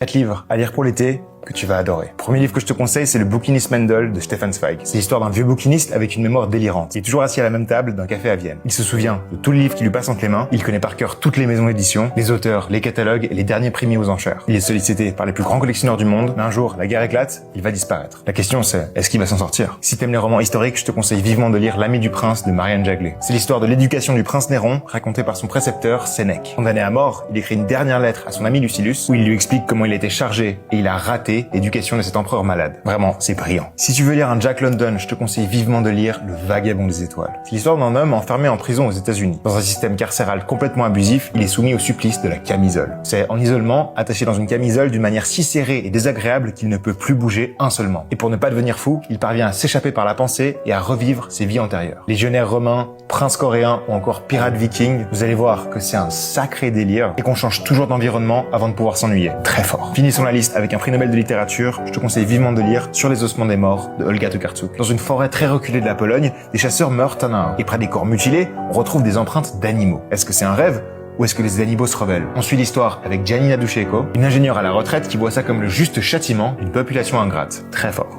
4 livres à lire pour l'été que tu vas adorer. Premier livre que je te conseille, c'est Le bouquiniste Mendel de Stefan Zweig. C'est l'histoire d'un vieux bouquiniste avec une mémoire délirante. Il est toujours assis à la même table d'un café à Vienne. Il se souvient de tous les livres qui lui passent entre les mains. Il connaît par cœur toutes les maisons d'édition, les auteurs, les catalogues et les derniers prix mis aux enchères. Il est sollicité par les plus grands collectionneurs du monde, mais un jour, la guerre éclate, il va disparaître. La question c'est, est-ce qu'il va s'en sortir? Si t'aimes les romans historiques, je te conseille vivement de lire L'Ami du Prince de Marianne Jaglé. C'est l'histoire de l'éducation du prince Néron, racontée par son précepteur Sénèque. Condamné à mort, il écrit une dernière lettre à son ami Lucilius, où il lui explique comment il a été chargé et il a raté l'éducation de cet empereur malade. Vraiment, c'est brillant. Si tu veux lire un Jack London, je te conseille vivement de lire Le Vagabond des étoiles. C'est l'histoire d'un homme enfermé en prison aux États-Unis. Dans un système carcéral complètement abusif, il est soumis au supplice de la camisole. C'est en isolement, attaché dans une camisole d'une manière si serrée et désagréable qu'il ne peut plus bouger un seul membre. Et pour ne pas devenir fou, il parvient à s'échapper par la pensée et à revivre ses vies antérieures. Légionnaire romain, prince coréen ou encore pirate viking, vous allez voir que c'est un sacré délire et qu'on change toujours d'environnement avant de pouvoir s'ennuyer. Très fort. Finissons la liste avec un prix Nobel de littérature. Je te conseille vivement de lire Sur les ossements des morts de Olga Tokarczuk. Dans une forêt très reculée de la Pologne, des chasseurs meurent un à un. Et près des corps mutilés, on retrouve des empreintes d'animaux. Est-ce que c'est un rêve? Ou est-ce que les animaux se rebellent? On suit l'histoire avec Janina Dusheko, une ingénieure à la retraite qui voit ça comme le juste châtiment d'une population ingrate. Très fort.